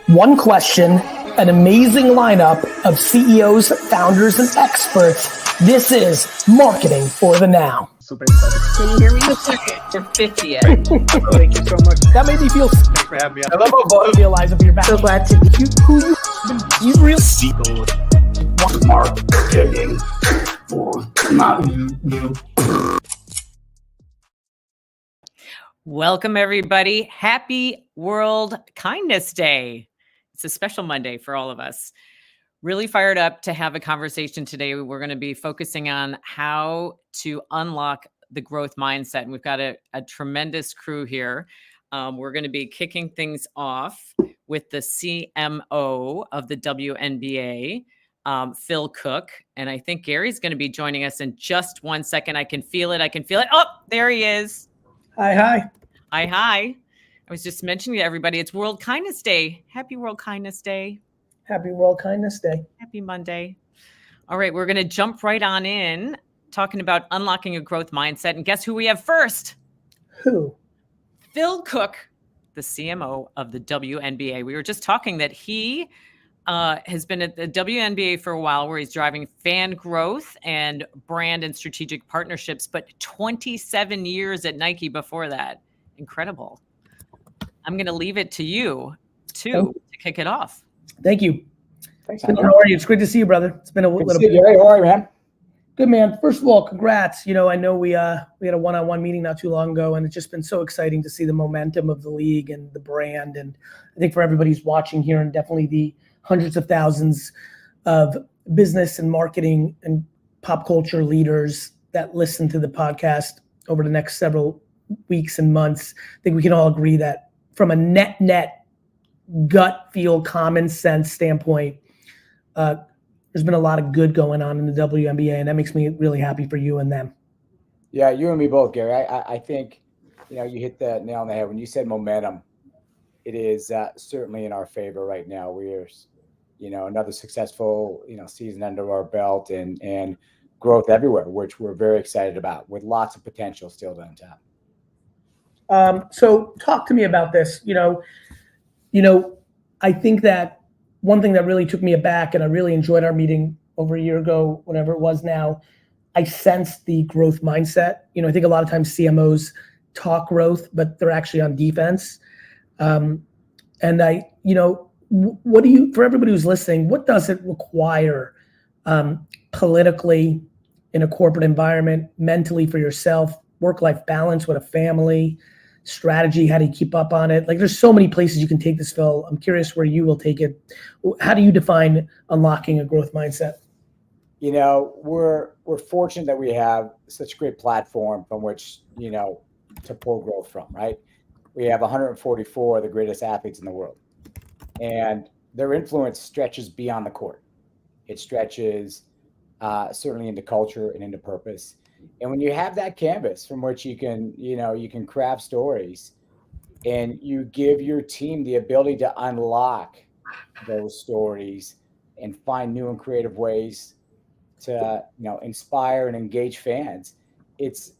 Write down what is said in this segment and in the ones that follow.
One question, an amazing lineup of CEOs, founders, and experts. This is Marketing for the Now. Super excited. Can you hear me? You're 50th. Thank you so much. That made me feel. Thanks for having me. I love how both realize if you're back. So glad to be You really. Marketing for Now. Welcome, everybody. Happy World Kindness Day. It's a special Monday for all of us. Really fired up to have a conversation today. We're going to be focusing on how to unlock the growth mindset. And we've got a tremendous crew here. We're going to be kicking things off with the CMO of the WNBA, Phil Cook. And I think Gary's going to be joining us in just 1 second. I can feel it. Oh, there he is. Hi. Hi. I was just mentioning to everybody, it's World Kindness Day. Happy World Kindness Day. Happy World Kindness Day. Happy Monday. All right, we're going to jump right on in talking about unlocking a growth mindset. And guess who we have first? Who? Phil Cook, the CMO of the WNBA. We were just talking that he has been at the WNBA for a while, where he's driving fan growth and brand and strategic partnerships, but 27 years at Nike before that. Incredible. I'm going to leave it to you to kick it off. Thank you. Thanks. How are you? It's great to see you, brother. It's been a little bit. Gary, how are you, man? Good, man. First of all, congrats. I know we had a one-on-one meeting not too long ago, and it's just been so exciting to see the momentum of the league and the brand. And I think for everybody who's watching here, and definitely the hundreds of thousands of business and marketing and pop culture leaders that listen to the podcast over the next several weeks and months, I think we can all agree that from a net gut feel, common sense standpoint, there's been a lot of good going on in the WNBA, and that makes me really happy for you and them. Yeah, you and me both, Gary. I think, you hit the nail on the head when you said momentum. It is certainly in our favor right now. We're, another successful, season under our belt and growth everywhere, which we're very excited about, with lots of potential still to untap. So talk to me about this. I think that one thing that really took me aback, and I really enjoyed our meeting over a year ago, whenever it was now, I sensed the growth mindset. I think a lot of times CMOs talk growth, but they're actually on defense. And what do you, for everybody who's listening, what does it require politically, in a corporate environment, mentally for yourself, work-life balance with a family, strategy? How do you keep up on it? Like, there's so many places you can take this, Phil. I'm curious where you will take it. How do you define unlocking a growth mindset? We're fortunate that we have such a great platform from which, to pull growth from, right? We have 144 of the greatest athletes in the world, and their influence stretches beyond the court. It stretches certainly into culture and into purpose. And when you have that canvas from which you can craft stories, and you give your team the ability to unlock those stories and find new and creative ways to, inspire and engage fans, it's,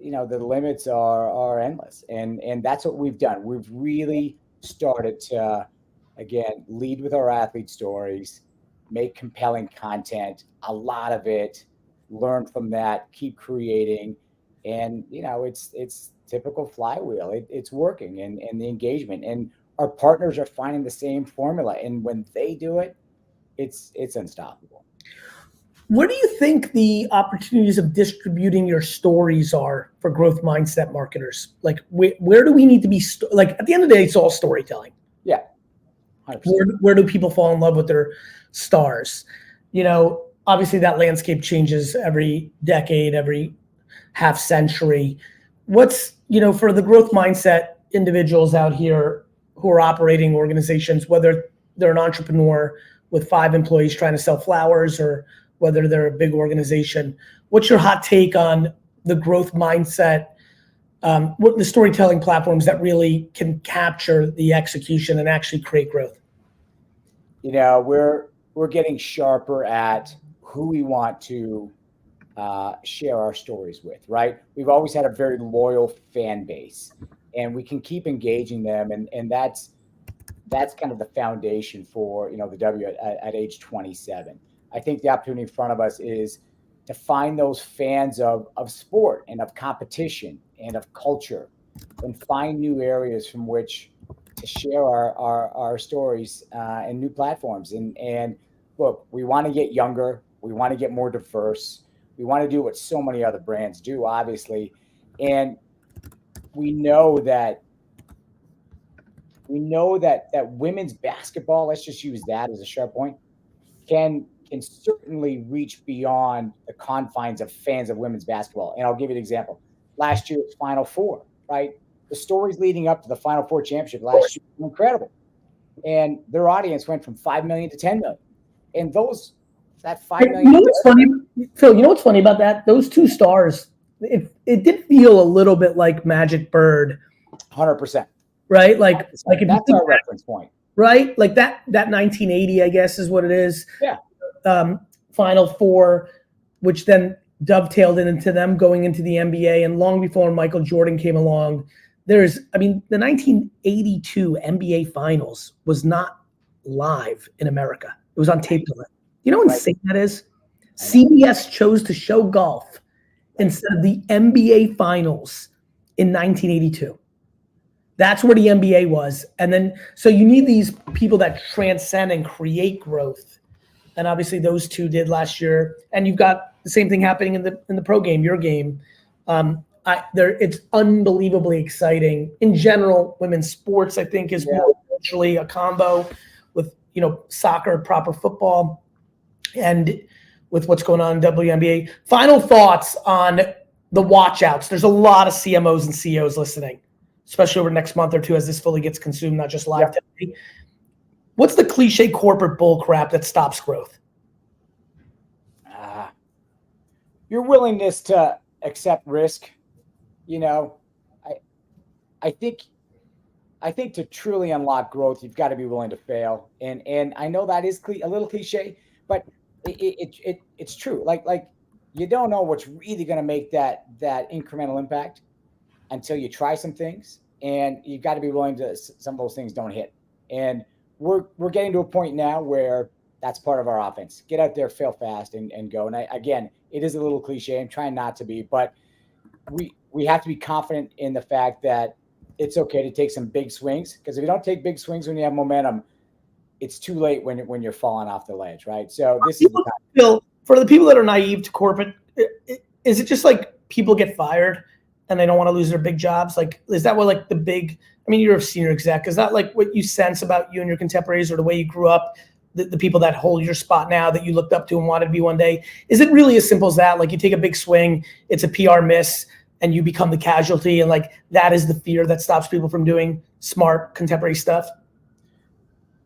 the limits are endless. And that's what we've done. We've really started to, again, lead with our athlete stories, make compelling content, a lot of it, learn from that, keep creating. And, it's typical flywheel. It's working, and the engagement, and our partners are finding the same formula. And when they do it, it's unstoppable. What do you think the opportunities of distributing your stories are for growth mindset marketers? Like, where do we need to be? At the end of the day, it's all storytelling. Yeah. 100%. Where do people fall in love with their stars? Obviously that landscape changes every decade, every half century. What's, for the growth mindset individuals out here who are operating organizations, whether they're an entrepreneur with 5 employees trying to sell flowers, or whether they're a big organization, what's your hot take on the growth mindset? What the storytelling platforms that really can capture the execution and actually create growth? We're getting sharper at who we want to share our stories with, right? We've always had a very loyal fan base, and we can keep engaging them. And that's that's kind of the foundation for, the W at age 27. I think the opportunity in front of us is to find those fans of sport and of competition and of culture, and find new areas from which to share our stories and new platforms. And look, we want to get younger. We want to get more diverse. We want to do what so many other brands do, obviously. And we know that women's basketball, let's just use that as a sharp point, can certainly reach beyond the confines of fans of women's basketball. And I'll give you an example. Last year's Final Four, right? The stories leading up to the Final Four championship last year were incredible. And their audience went from 5 million to 10 million. And that 5 million. You know what's funny, Phil? You know what's funny about that? Those two stars, it did feel a little bit like Magic Bird. 100%. Right? Like that's our reference point. Right? Like that 1980, I guess, is what it is. Yeah. Final Four, which then dovetailed into them going into the NBA. And long before Michael Jordan came along, the 1982 NBA Finals was not live in America. It was on tape delay. You know how insane that is? CBS chose to show golf instead of the NBA Finals in 1982. That's where the NBA was. And then, so you need these people that transcend and create growth. And obviously those two did last year. And you've got the same thing happening in the pro game, your game. It's unbelievably exciting. In general, women's sports, I think, is more actually a combo with, soccer, proper football, and with what's going on in WNBA. Final thoughts on the watch outs. There's a lot of CMOs and CEOs listening, especially over the next month or two as this fully gets consumed, not just live today. What's the cliche corporate bull crap that stops growth? Your willingness to accept risk. I think to truly unlock growth, you've got to be willing to fail. And I know that is a little cliche, but it's true. Like you don't know what's really going to make that incremental impact until you try some things, and you've got to be willing to, some of those things don't hit. And we're getting to a point now where that's part of our offense. Get out there, fail fast, and go. And again, it is a little cliche. I'm trying not to be, but we have to be confident in the fact that it's okay to take some big swings, because if you don't take big swings when you have momentum, it's too late when you're falling off the ledge, right? So this is the time. Phil, for the people that are naive to corporate, is it just like people get fired and they don't want to lose their big jobs? Like, is that what like the big, you're a senior exec. Is that like what you sense about you and your contemporaries, or the way you grew up, the people that hold your spot now that you looked up to and wanted to be one day? Is it really as simple as that? Like, you take a big swing, it's a PR miss, and you become the casualty, and like that is the fear that stops people from doing smart contemporary stuff?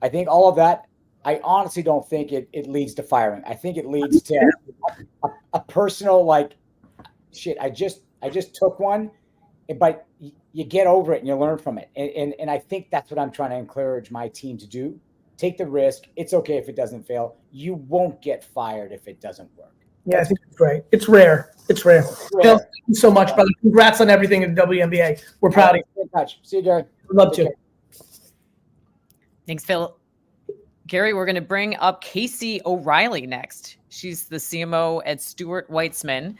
I think all of that, I honestly don't think it leads to firing. I think it leads to a personal, like, shit, I just took one, but you get over it and you learn from it. And I think that's what I'm trying to encourage my team to do. Take the risk. It's okay if it doesn't fail. You won't get fired if it doesn't work. Yeah, I think it's great. It's rare. Phil, thank you so much, brother. Congrats on everything in the WNBA. We're proud of you. Stay in touch. See you, Gary. Love to. Thanks, Phil. Gary, we're going to bring up Casey O'Reilly next. She's the CMO at Stuart Weitzman,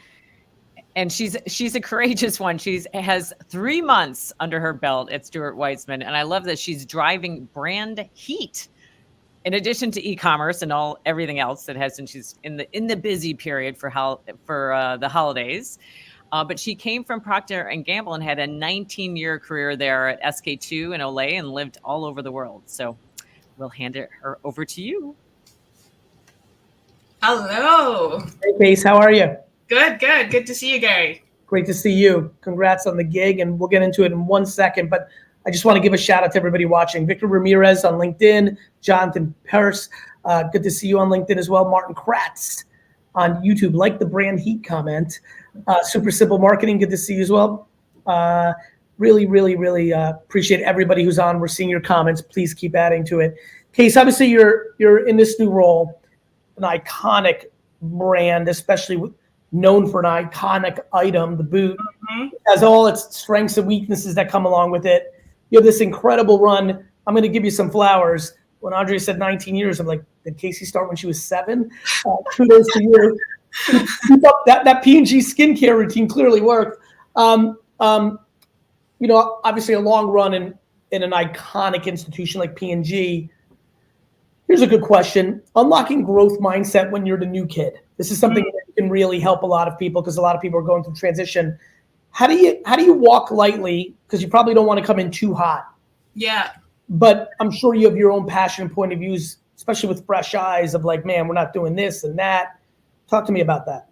and she's a courageous one. She has 3 months under her belt at Stuart Weitzman, and I love that she's driving brand heat in addition to e-commerce and everything else that has, since she's in the busy period for the holidays. But she came from Procter & Gamble and had a 19-year career there at SK2 and Olay, and lived all over the world. So we'll hand her over to you. Hello. Hey, Case, how are you? Good. Good to see you, Gary. Great to see you. Congrats on the gig, and we'll get into it in 1 second. But I just want to give a shout out to everybody watching. Victor Ramirez on LinkedIn, Jonathan Pearce, good to see you on LinkedIn as well. Martin Kratz on YouTube, like the brand heat comment. Super Simple Marketing, good to see you as well. Really appreciate everybody who's on. We're seeing your comments. Please keep adding to it. Case, obviously you're in this new role, an iconic brand, especially known for an iconic item, the boot. Mm-hmm. Has all its strengths and weaknesses that come along with it. You have this incredible run I'm going to give you some flowers. When Andre said 19 years, I'm like, did Casey start when she was 7? Kudos to you. that P&G skincare routine clearly worked. You know, obviously a long run in an iconic institution like P&G. Here's a good question. Unlocking growth mindset when you're the new kid. This is something that can really help a lot of people because a lot of people are going through transition. How do you walk lightly? Because you probably don't want to come in too hot. Yeah. But I'm sure you have your own passion and point of views, especially with fresh eyes of like, man, we're not doing this and that. Talk to me about that.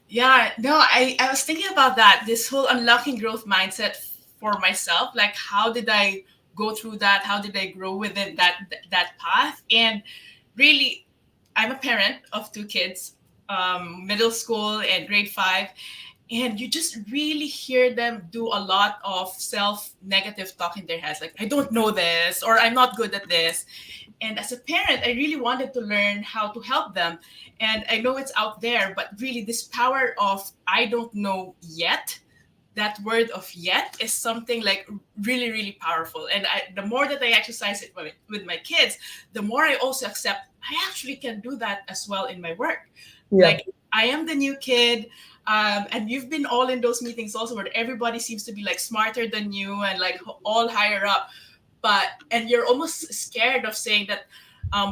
Yeah, no, I was thinking about that, this whole unlocking growth mindset for myself. Like, how did I go through that? How did I grow within that path? And really, I'm a parent of 2 kids, middle school and grade 5. And you just really hear them do a lot of self-negative talk in their heads. Like, I don't know this, or I'm not good at this. And as a parent, I really wanted to learn how to help them. And I know it's out there, but really this power of I don't know yet, that word of yet is something like really, really powerful. And the more that I exercise it with my kids, the more I also accept I actually can do that as well in my work. Yeah. Like, I am the new kid. And you've been all in those meetings also where everybody seems to be like smarter than you and like all higher up. And you're almost scared of saying that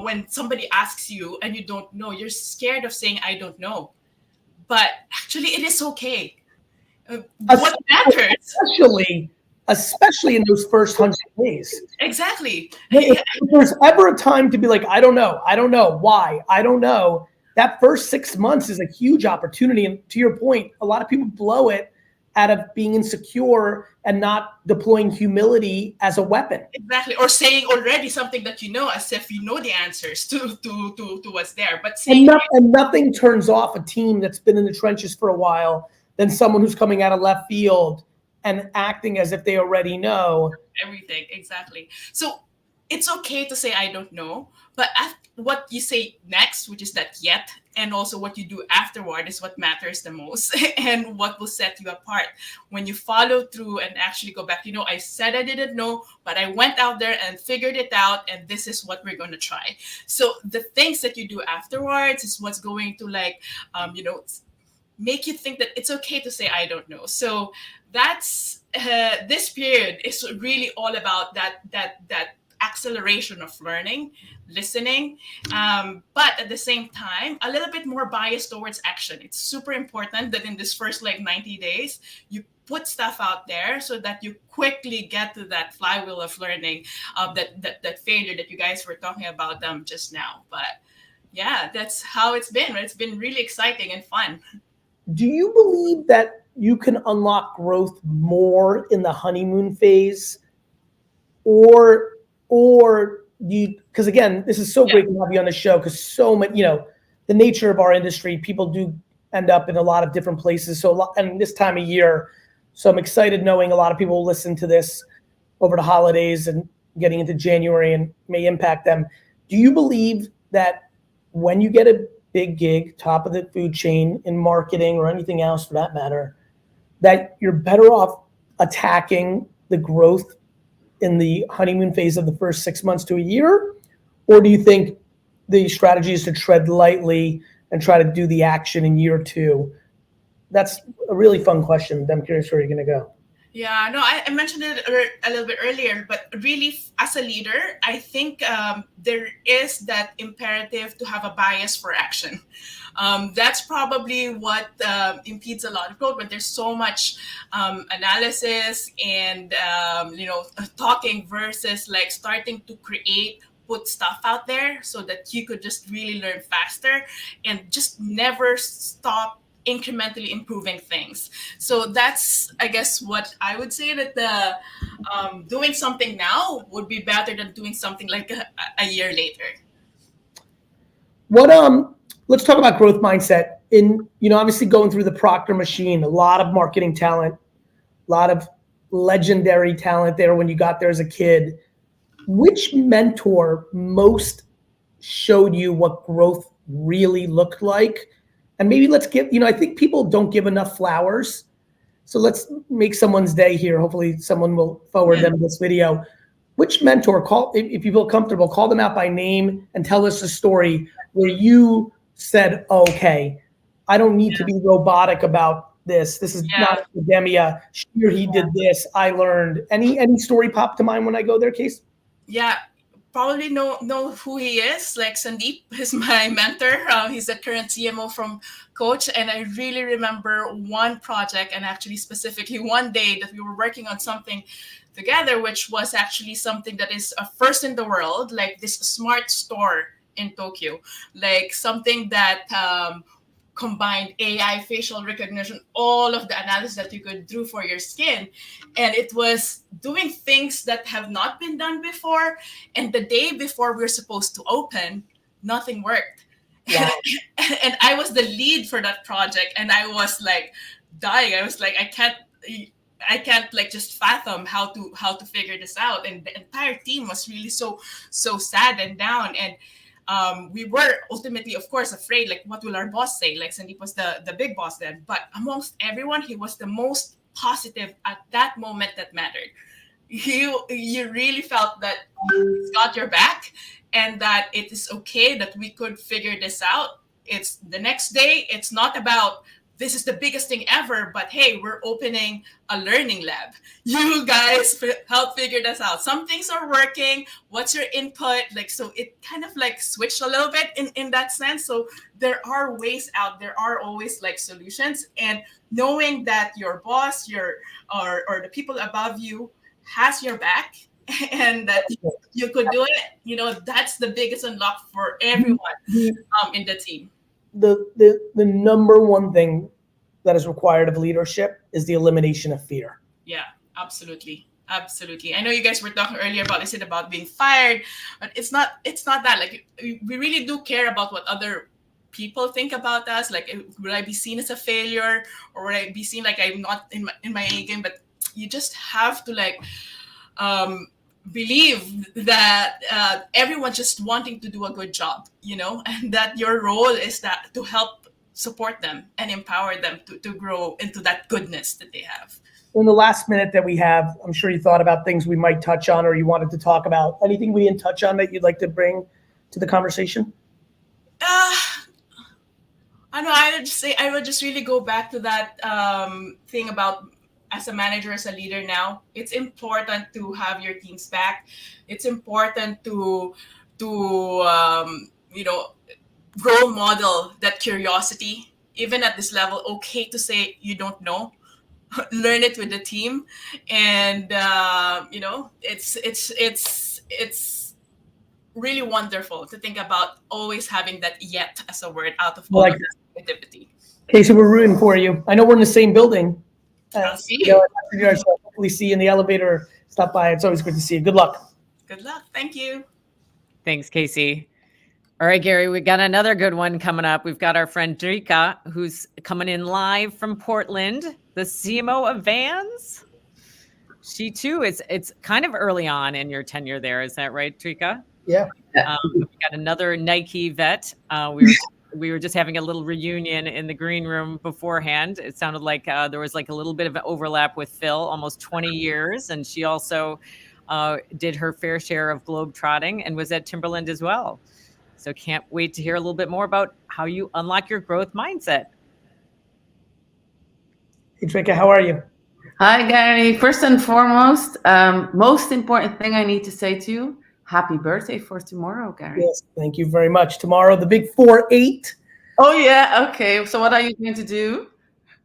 when somebody asks you and you don't know, you're scared of saying, I don't know. But actually, it is okay. What matters? Especially in those first 100 days. Exactly. If there's ever a time to be like, I don't know, why, I don't know. That first 6 months is a huge opportunity. And to your point, a lot of people blow it out of being insecure and not deploying humility as a weapon. Exactly. Or saying already something that you know as if you know the answers to what's there. But saying and nothing turns off a team that's been in the trenches for a while than someone who's coming out of left field and acting as if they already know everything. Exactly. So it's okay to say I don't know, but what you say next, which is that yet, and also what you do afterward is what matters the most and what will set you apart. When you follow through and actually go back, I said I didn't know, but I went out there and figured it out, and this is what we're going to try. So the things that you do afterwards is what's going to make you think that it's okay to say I don't know. So that's this period is really all about that acceleration of learning, listening, but at the same time, a little bit more bias towards action. It's super important that in this first 90 days, you put stuff out there so that you quickly get to that flywheel of learning, that failure that you guys were talking about just now. But yeah, that's how it's been. It's been really exciting and fun. Do you believe that you can unlock growth more in the honeymoon phase, or because again, this is so great to have you on the show, because so many, the nature of our industry, people do end up in a lot of different places. And this time of year, so I'm excited knowing a lot of people will listen to this over the holidays and getting into January and may impact them. Do you believe that when you get a big gig, top of the food chain in marketing or anything else for that matter, that you're better off attacking the growth in the honeymoon phase of the first 6 months to a year? Or do you think the strategy is to tread lightly and try to do the action in year 2? That's a really fun question. I'm curious where you're going to go. Yeah, no, I mentioned it a little bit earlier, but really as a leader, I think there is that imperative to have a bias for action. That's probably what impedes a lot of growth when there's so much analysis and, talking versus starting to put stuff out there so that you could just really learn faster and just never stop incrementally improving things. So that's, I guess, what I would say, that the doing something now would be better than doing something like a year later. Let's talk about growth mindset. Obviously going through the Proctor machine, a lot of marketing talent, a lot of legendary talent there when you got there as a kid. Which mentor most showed you what growth really looked like? And maybe let's give, I think people don't give enough flowers. So let's make someone's day here. Hopefully someone will forward them this video. which mentor, if you feel comfortable, call them out by name and tell us a story where you said, oh, okay, I don't need to be robotic about this. This is not academia. Here he did this. I learned. Any story pop to mind when I go there, Case? Yeah, probably know who he is. Like Sandeep is my mentor. He's the current CMO from Coach, and I really remember one project, and actually specifically one day that we were working on something together, which was actually something that is a first in the world, like this smart store in Tokyo, like something that combined AI, facial recognition, all of the analysis that you could do for your skin. And it was doing things that have not been done before. And the day before we were supposed to open, nothing worked. Wow. And I was the lead for that project. And I was like dying. I was like, I can't like just fathom how to figure this out. And the entire team was really so sad and down. And we were ultimately, of course, afraid, like, what will our boss say? Like, Sandeep was the big boss then. But amongst everyone, he was the most positive at that moment that mattered. You really felt that he's got your back and that it is okay, that we could figure this out. It's the next day. It's not about, this is the biggest thing ever, but hey, we're opening a learning lab. You guys help figure this out. Some things are working. What's your input? Like, so it kind of like switched a little bit in that sense. So there are ways out. There are always like solutions. And knowing that your boss, or the people above you has your back and that you could do it, that's the biggest unlock for everyone in the team. The number one thing that is required of leadership is the elimination of fear. Yeah, absolutely. I know you guys were talking earlier about being fired, but it's not that. Like, we really do care about what other people think about us. Like, will I be seen as a failure, or will I be seen like I'm not in my A game? But you just have to like believe that everyone's just wanting to do a good job, and that your role is that to help support them and empower them to grow into that goodness that they have. In the last minute that we have, I'm sure you thought about things we might touch on or you wanted to talk about. Anything we didn't touch on that you'd like to bring to the conversation? I know, I would just really go back to that thing about, as a manager, as a leader now, it's important to have your teams back. It's important to role model that curiosity, even at this level. Okay to say you don't know, learn it with the team, and it's really wonderful to think about always having that "yet" as a word out of all of this activity. Casey, we're rooting for you. I know we're in the same building. I'll see you. Hopefully see you in the elevator. Stop by. It's always good to see you. Good luck. Good luck. Thank you. Thanks, Casey. All right, Gary, we got another good one coming up. We've got our friend Drika, who's coming in live from Portland, the CMO of Vans. She too, it's kind of early on in your tenure there. Is that right, Drika? Yeah. We got another Nike vet. We were just having a little reunion in the green room beforehand. It sounded like there was like a little bit of an overlap with Phil, almost 20 years. And she also did her fair share of globetrotting and was at Timberland as well. So can't wait to hear a little bit more about how you unlock your growth mindset. Hey, Drika, how are you? Hi, Gary. First and foremost, most important thing I need to say to you, happy birthday for tomorrow, Gary. Yes, thank you very much. Tomorrow, the big 4-8. Oh, yeah. Okay. So what are you going to do?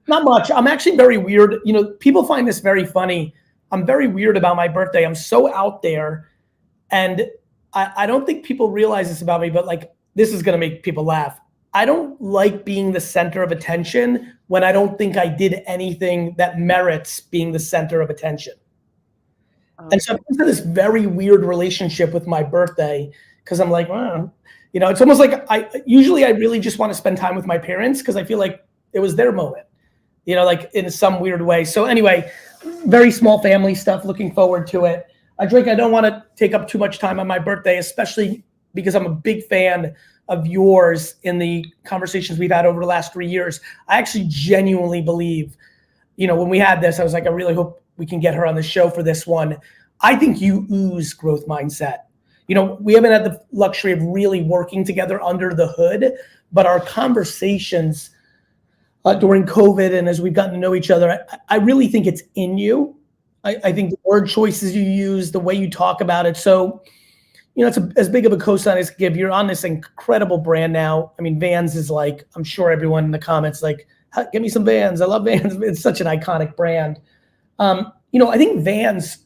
Not much. I'm actually very weird. People find this very funny. I'm very weird about my birthday. I'm so out there. And I don't think people realize this about me, but like, this is going to make people laugh. I don't like being the center of attention when I don't think I did anything that merits being the center of attention. Okay. And so I'm into this very weird relationship with my birthday because I'm like, it's almost like I really just want to spend time with my parents because I feel like it was their moment, like in some weird way. So anyway, very small family stuff, looking forward to it. Drake, I don't want to take up too much time on my birthday, especially because I'm a big fan of yours in the conversations we've had over the last 3 years. I actually genuinely believe, when we had this, I was like, I really hope we can get her on the show for this one. I think you ooze growth mindset. You know, we haven't had the luxury of really working together under the hood, but our conversations during COVID and as we've gotten to know each other, I really think it's in you. I think the word choices you use, the way you talk about it. So, you know, it's as big of a cosign as give. You're on this incredible brand now. I mean, Vans is like, I'm sure everyone in the comments like, give me some Vans. I love Vans. It's such an iconic brand. You know, I think Vans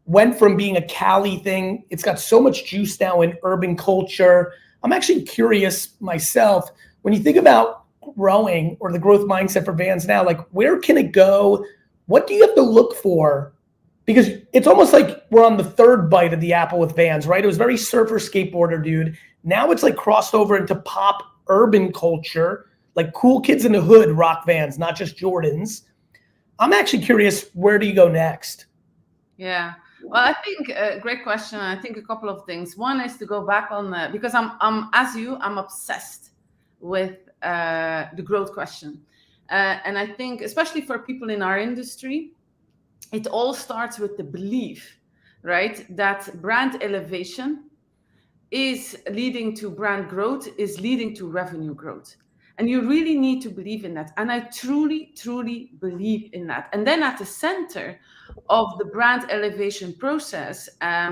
went from being a Cali thing. It's got so much juice now in urban culture. I'm actually curious myself, when you think about growing or the growth mindset for Vans now, like where can it go? What do you have to look for? Because it's almost like we're on the third bite of the apple with Vans, right? It was very surfer skateboarder dude. Now it's like crossed over into pop urban culture, like cool kids in the hood rock Vans, not just Jordans. I'm actually curious, where do you go next? Yeah. Well, I think great question. I think a couple of things. One is to go back on the, because I'm as you, I'm obsessed with the growth question. And I think, especially for people in our industry, it all starts with the belief, right? That brand elevation is leading to brand growth, is leading to revenue growth. And you really need to believe in that. And I truly, truly believe in that. And then at the center of the brand elevation process,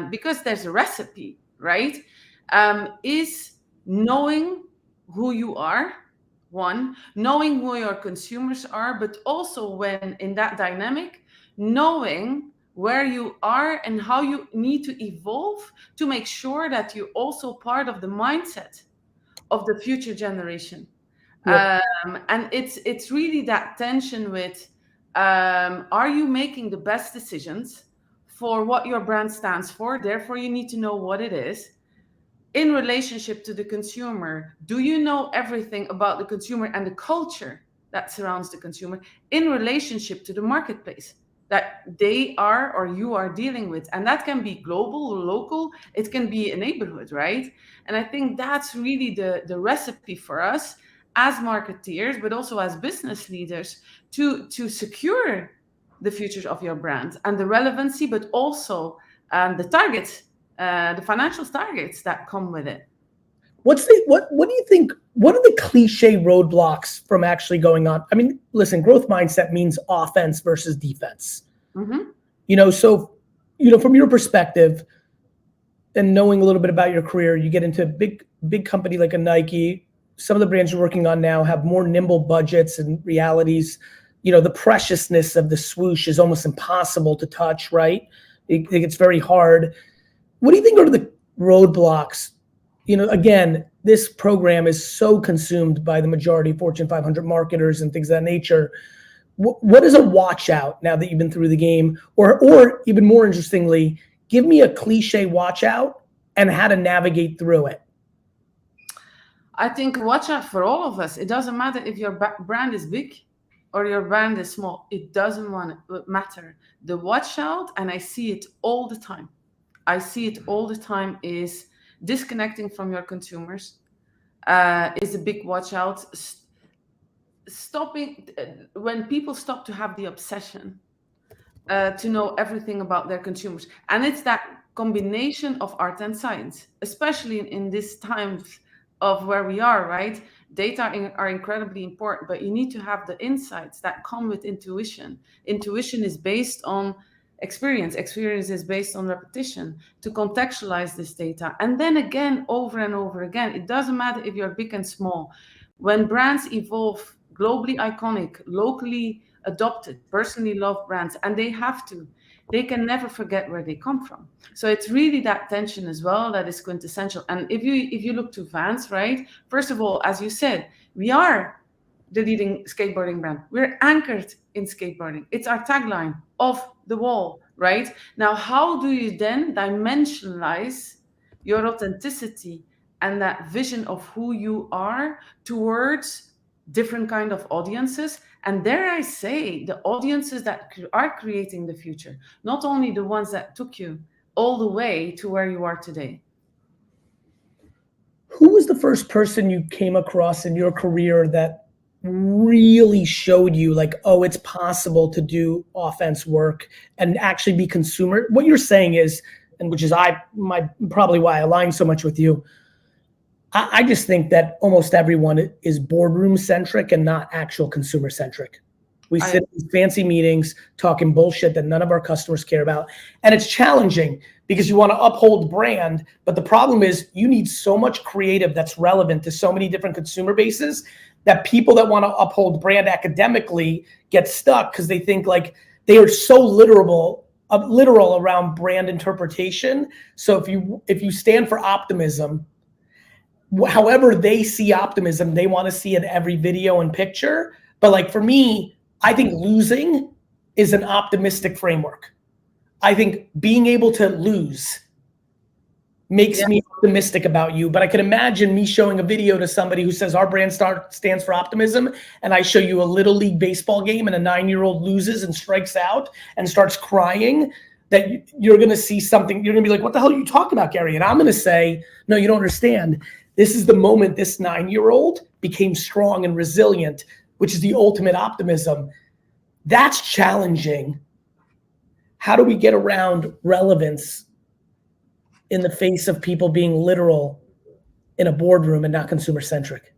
because there's a recipe, right? Is knowing who you are, one, knowing who your consumers are, but also when in that dynamic, knowing where you are and how you need to evolve to make sure that you're also part of the mindset of the future generation. Yeah. And it's really that tension with, are you making the best decisions for what your brand stands for? Therefore, you need to know what it is. In relationship to the consumer, do you know everything about the consumer and the culture that surrounds the consumer in relationship to the marketplace that they are or you are dealing with? And that can be global or local. It can be a neighborhood, right? And I think that's really the recipe for us as marketeers, but also as business leaders to secure the future of your brand and the relevancy, but also the targets, the financial targets that come with it. What do you think, what are the cliche roadblocks from actually going on? I mean, listen, growth mindset means offense versus defense. Mm-hmm. You know, so, you know, from your perspective and knowing a little bit about your career, you get into a big company like a Nike. Some of the brands you're working on now have more nimble budgets and realities. You know, the preciousness of the swoosh is almost impossible to touch, right? It's very hard. What do you think are the roadblocks? You know, again, this program is so consumed by the majority of Fortune 500 marketers and things of that nature. What is a watch out now that you've been through the game? Or even more interestingly, give me a cliche watch out and how to navigate through it. I think watch out for all of us. It doesn't matter if your brand is big or your brand is small. It doesn't matter. The watch out, and I see it all the time. Is disconnecting from your consumers, is a big watch out. Stopping when people stop to have the obsession to know everything about their consumers. And it's that combination of art and science, especially in this times of where we are, right? Data are incredibly important, but you need to have the insights that come with intuition. Intuition is based on experience. Experience is based on repetition to contextualize this data. And then again, over and over again, it doesn't matter if you're big and small. When brands evolve, globally iconic, locally adopted, personally loved brands, and they can never forget where they come from. So it's really that tension as well that is quintessential. And if you look to Vans, right? First of all, as you said, we are the leading skateboarding brand. We're anchored in skateboarding. It's our tagline, off the wall, right? Now, how do you then dimensionalize your authenticity and that vision of who you are towards different kind of audiences? And dare I say, the audiences that are creating the future, not only the ones that took you all the way to where you are today. Who was the first person you came across in your career that really showed you like, oh, it's possible to do offense work and actually be consumer. What you're saying is, and which is probably why I align so much with you. I just think that almost everyone is boardroom centric and not actual consumer centric. We sit in these fancy meetings talking bullshit that none of our customers care about. And it's challenging because you want to uphold brand. But the problem is you need so much creative that's relevant to so many different consumer bases that people that want to uphold brand academically get stuck because they think like they are so literal around brand interpretation. So if you stand for optimism, however they see optimism, they want to see in every video and picture. But like for me, I think losing is an optimistic framework. I think being able to lose makes me optimistic about you. But I can imagine me showing a video to somebody who says our brand stands for optimism, and I show you a little league baseball game and a 9-year-old loses and strikes out and starts crying, that you're going to see something. You're going to be like, what the hell are you talking about, Gary? And I'm going to say, no, you don't understand. This is the moment this 9-year-old became strong and resilient, which is the ultimate optimism. That's challenging. How do we get around relevance in the face of people being literal in a boardroom and not consumer centric?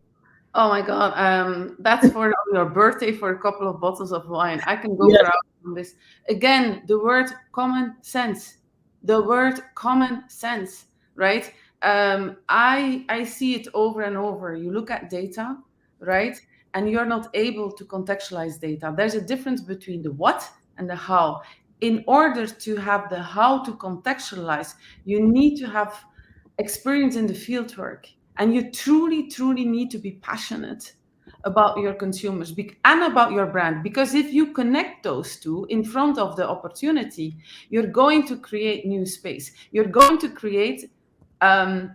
Oh my God. That's for your birthday for a couple of bottles of wine. I can go around on this. Again, the word common sense. The word common sense, right? I see it over and over. You look at data, right? And you're not able to contextualize data. There's a difference between the what and the how. In order to have the how to contextualize, you need to have experience in the field work. And you truly, truly need to be passionate about your consumers and about your brand. Because if you connect those two in front of the opportunity, you're going to create new space. You're going to create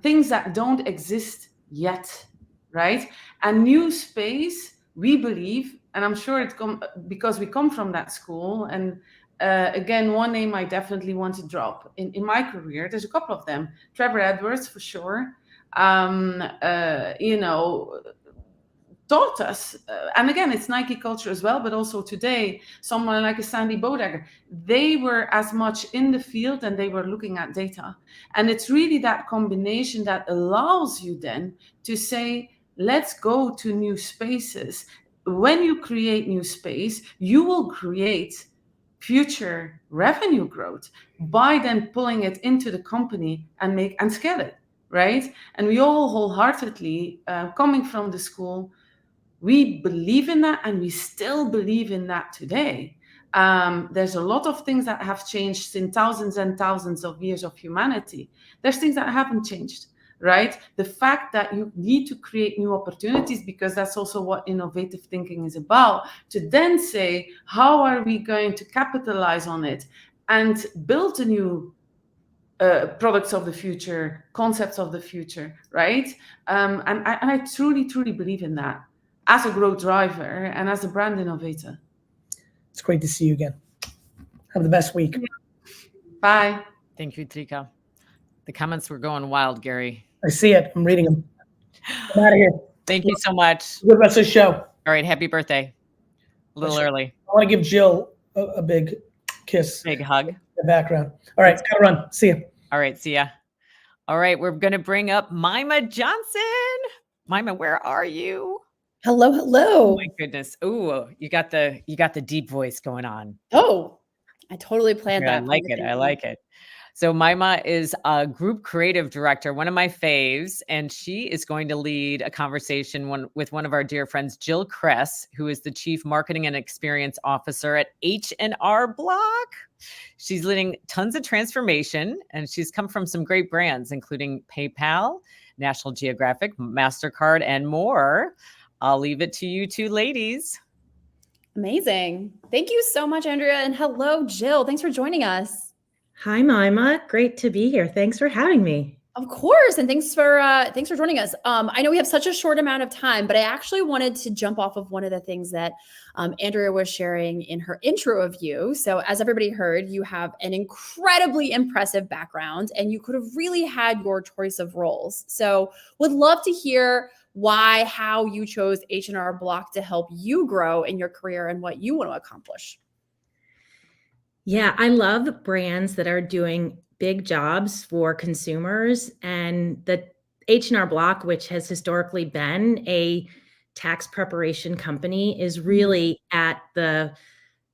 things that don't exist yet, right? And new space, we believe, and I'm sure it's because we come from that school. And again, one name I definitely want to drop in my career. There's a couple of them. Trevor Edwards, for sure. Taught us, and again, it's Nike culture as well, but also today, someone like a Sandy Bodegger, they were as much in the field and they were looking at data. And it's really that combination that allows you then to say, let's go to new spaces. When you create new space, you will create future revenue growth by then pulling it into the company and scale it, right? And we all wholeheartedly, coming from the school, we believe in that, and we still believe in that today. There's a lot of things that have changed in thousands and thousands of years of humanity. There's things that haven't changed, right? The fact that you need to create new opportunities, because that's also what innovative thinking is about, to then say, how are we going to capitalize on it and build a new products of the future, concepts of the future, right? And I truly, truly believe in that as a growth driver and as a brand innovator. It's great to see you again. Have the best week. Bye. Thank you, Trika. The comments were going wild, Gary. I see it. I'm reading them. I'm out of here. Thank you so much. Good rest of the show. All right. Happy birthday. A little early. I want to give Jill a big kiss. Big hug. In the background. All right. Gotta run. See you. All right. See ya. All right. We're going to bring up Mima Johnson. Mima, where are you? Hello, hello. Oh my goodness. Ooh, you got the deep voice going on. Oh, I totally planned that. I like it. I like it. So Mima is a group creative director, one of my faves, and she is going to lead a conversation with one of our dear friends, Jill Kress, who is the Chief Marketing and Experience Officer at H&R Block. She's leading tons of transformation, and she's come from some great brands, including PayPal, National Geographic, MasterCard, and more. I'll leave it to you two ladies. Amazing. Thank you so much, Andrea. And hello, Jill. Thanks for joining us. Hi, Mima. Great to be here. Thanks for having me. Of course. And thanks for joining us. I know we have such a short amount of time, but I actually wanted to jump off of one of the things that Andrea was sharing in her intro of you. So as everybody heard, you have an incredibly impressive background and you could have really had your choice of roles. So would love to hear how you chose H&R Block to help you grow in your career and what you want to accomplish. Yeah, I love brands that are doing big jobs for consumers, and the H&R Block, which has historically been a tax preparation company, is really at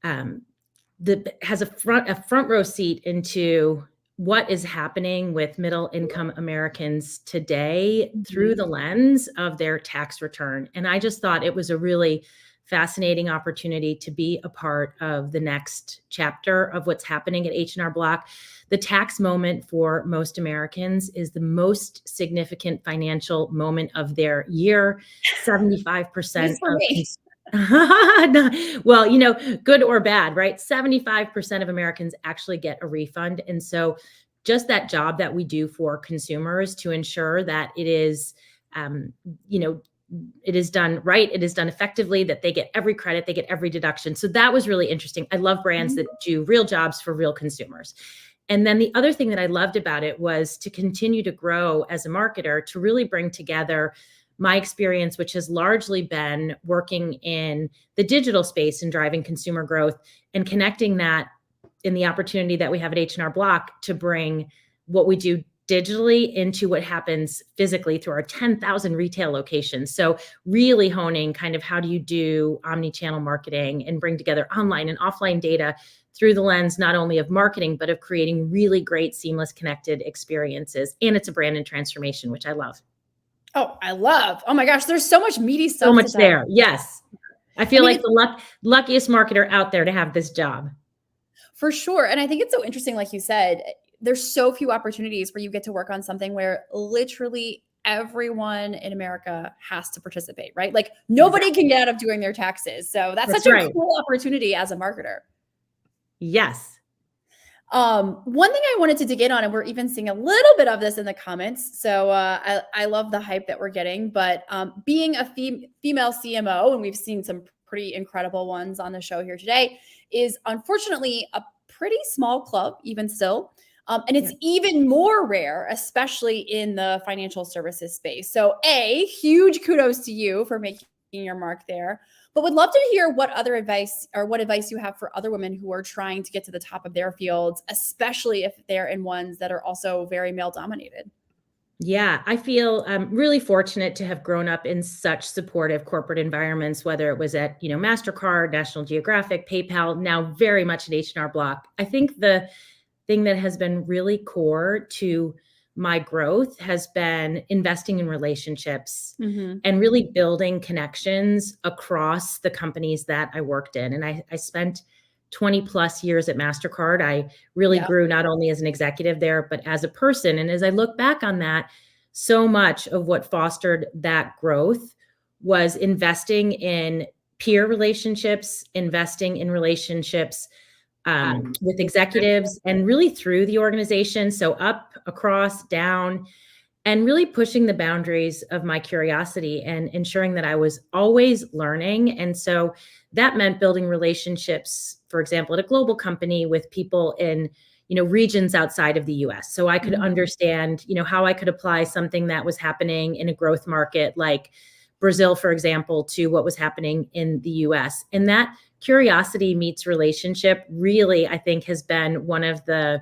has a front row seat into what is happening with middle income Americans today through the lens of their tax return. And I just thought it was a really fascinating opportunity to be a part of the next chapter of what's happening at H&R Block. The tax moment for most Americans is the most significant financial moment of their year. 75% well, good or bad, right? 75% of Americans actually get a refund. And so just that job that we do for consumers to ensure that it is, it is done right, it is done effectively, that they get every credit, they get every deduction. So that was really interesting. I love brands that do real jobs for real consumers. And then the other thing that I loved about it was to continue to grow as a marketer, to really bring together my experience, which has largely been working in the digital space and driving consumer growth, and connecting that in the opportunity that we have at H&R Block to bring what we do digitally into what happens physically through our 10,000 retail locations. So really honing kind of how do you do omni-channel marketing and bring together online and offline data through the lens not only of marketing, but of creating really great, seamless, connected experiences. And it's a brand and transformation, which I love. Oh, I love. Oh my gosh, there's so much meaty stuff. So much there. Yes. I feel like the luckiest marketer out there to have this job. For sure. And I think it's so interesting, like you said, there's so few opportunities where you get to work on something where literally everyone in America has to participate, right? Like nobody can get out of doing their taxes. So that's such a cool opportunity as a marketer. Yes. One thing I wanted to dig in on, and we're even seeing a little bit of this in the comments. So I love the hype that we're getting, but being a female CMO, and we've seen some pretty incredible ones on the show here today, is unfortunately a pretty small club, even still. And it's even more rare, especially in the financial services space. So huge kudos to you for making your mark there. But would love to hear what advice you have for other women who are trying to get to the top of their fields, especially if they're in ones that are also very male dominated. Yeah, I feel really fortunate to have grown up in such supportive corporate environments, whether it was at, MasterCard, National Geographic, PayPal, now very much at H&R Block. I think the thing that has been really core to my growth has been investing in relationships and really building connections across the companies that I worked in. And I spent 20 plus years at MasterCard. I really grew not only as an executive there, but as a person. And as I look back on that, so much of what fostered that growth was investing in peer relationships, investing in relationships with executives and really through the organization. So up, across, down, and really pushing the boundaries of my curiosity and ensuring that I was always learning. And so that meant building relationships, for example, at a global company with people in, regions outside of the US. So I could understand, how I could apply something that was happening in a growth market like Brazil, for example, to what was happening in the US. And that curiosity meets relationship really, I think, has been one of the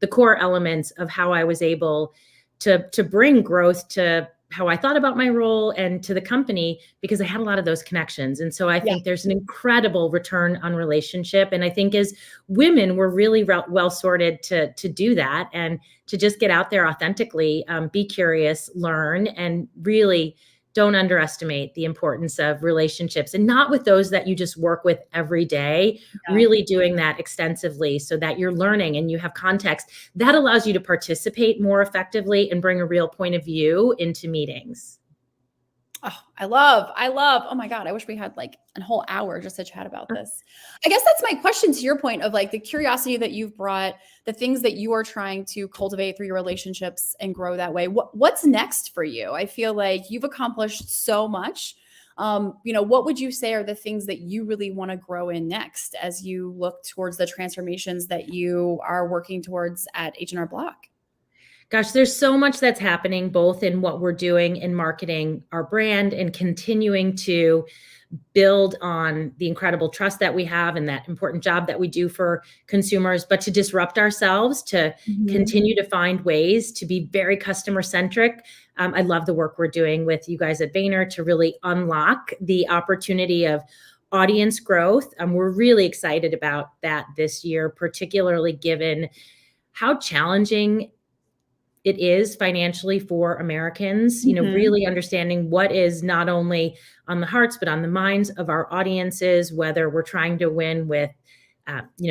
core elements of how I was able to bring growth to how I thought about my role and to the company, because I had a lot of those connections. And so I think there's an incredible return on relationship. And I think as women, we're really well sorted to do that and to just get out there authentically, be curious, learn, and really don't underestimate the importance of relationships, and not with those that you just work with every day, really doing that extensively so that you're learning and you have context that allows you to participate more effectively and bring a real point of view into meetings. Oh, I love, oh my God, I wish we had like a whole hour just to chat about this. I guess that's my question to your point of like the curiosity that you've brought, the things that you are trying to cultivate through your relationships and grow that way. What's next for you? I feel like you've accomplished so much. What would you say are the things that you really want to grow in next as you look towards the transformations that you are working towards at H&R Block? Gosh, there's so much that's happening both in what we're doing in marketing our brand and continuing to build on the incredible trust that we have and that important job that we do for consumers, but to disrupt ourselves, to continue to find ways to be very customer centric. I love the work we're doing with you guys at Vayner to really unlock the opportunity of audience growth. We're really excited about that this year, particularly given how challenging it is financially for Americans, really understanding what is not only on the hearts, but on the minds of our audiences, whether we're trying to win with,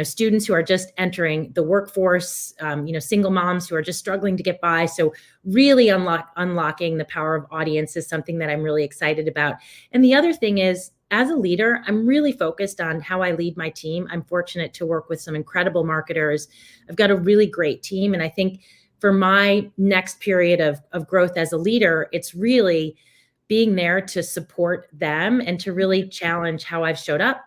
students who are just entering the workforce, single moms who are just struggling to get by. So really unlocking the power of audience is something that I'm really excited about. And the other thing is, as a leader, I'm really focused on how I lead my team. I'm fortunate to work with some incredible marketers. I've got a really great team. And I think for my next period of growth as a leader, it's really being there to support them and to really challenge how I've showed up,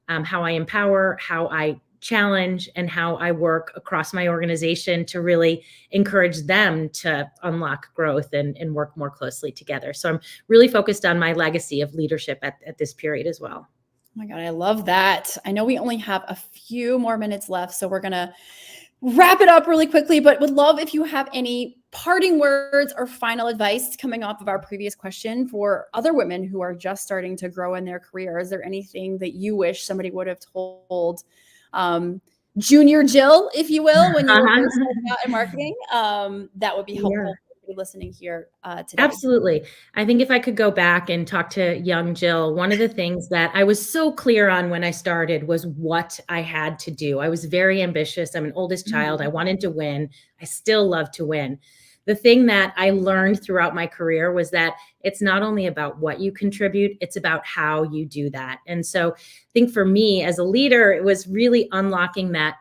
how I empower, how I challenge, and how I work across my organization to really encourage them to unlock growth and work more closely together. So I'm really focused on my legacy of leadership at this period as well. Oh my God, I love that. I know we only have a few more minutes left, so we're going to wrap it up really quickly, but would love if you have any parting words or final advice coming off of our previous question for other women who are just starting to grow in their career. Is there anything that you wish somebody would have told junior Jill, if you will, when you were first starting out in marketing? That would be helpful for listening here today. Absolutely. I think if I could go back and talk to young Jill, one of the things that I was so clear on when I started was what I had to do. I was very ambitious. I'm an oldest child. I wanted to win. I still love to win. The thing that I learned throughout my career was that it's not only about what you contribute, it's about how you do that. And so I think for me as a leader, it was really unlocking that,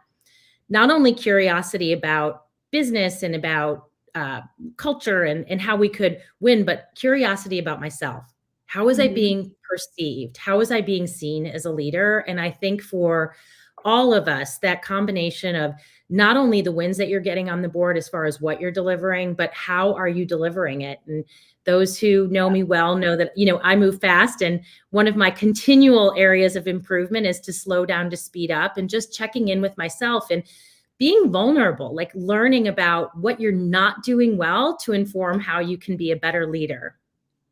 not only curiosity about business and about culture and how we could win, but curiosity about myself. How was I being perceived? How was I being seen as a leader? And I think for all of us, that combination of not only the wins that you're getting on the board as far as what you're delivering, but how are you delivering it? And those who know me well know that, I move fast. And one of my continual areas of improvement is to slow down, to speed up, and just checking in with myself and being vulnerable, like learning about what you're not doing well to inform how you can be a better leader.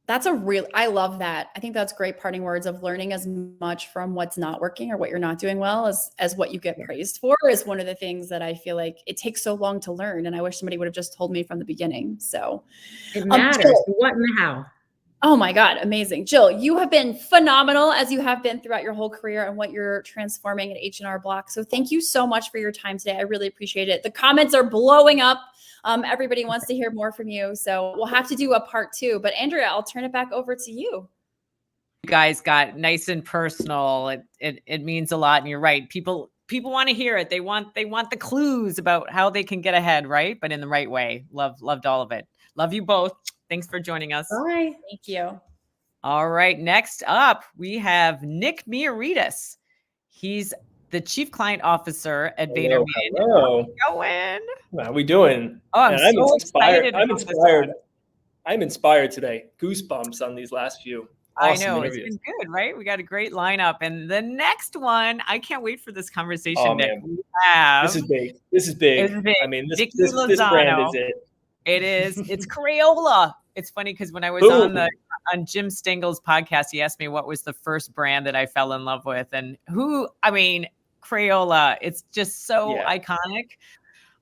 I love that. I think that's great parting words of learning as much from what's not working or what you're not doing well as what you get praised for is one of the things that I feel like it takes so long to learn. And I wish somebody would have just told me from the beginning. So it matters. Jill, what and the how. Oh my God, amazing. Jill, you have been phenomenal as you have been throughout your whole career and what you're transforming at H&R Block. So thank you so much for your time today. I really appreciate it. The comments are blowing up. Everybody wants to hear more from you. So we'll have to do a part 2. But Andrea, I'll turn it back over to you. You guys got nice and personal. It means a lot. And you're right. People want to hear it. They want the clues about how they can get ahead, right? But in the right way. Loved all of it. Love you both. Thanks for joining us. Bye. Thank you. All right. Next up, we have Nick Miaritas. He's the Chief Client Officer at VaynerX. Hello. How are we doing? Oh, I'm so excited. I'm inspired today. Goosebumps on these last few. Awesome I know. interviews. It's been good, right? We got a great lineup. And the next one, I can't wait for this conversation, Oh, Nick. man. This is big. This is big. It's big. I mean, this Lozano. brand is it. It is. It's Crayola. It's funny because when I was on Jim Stengel's podcast, he asked me what was the first brand that I fell in love with. And Crayola, it's just so iconic.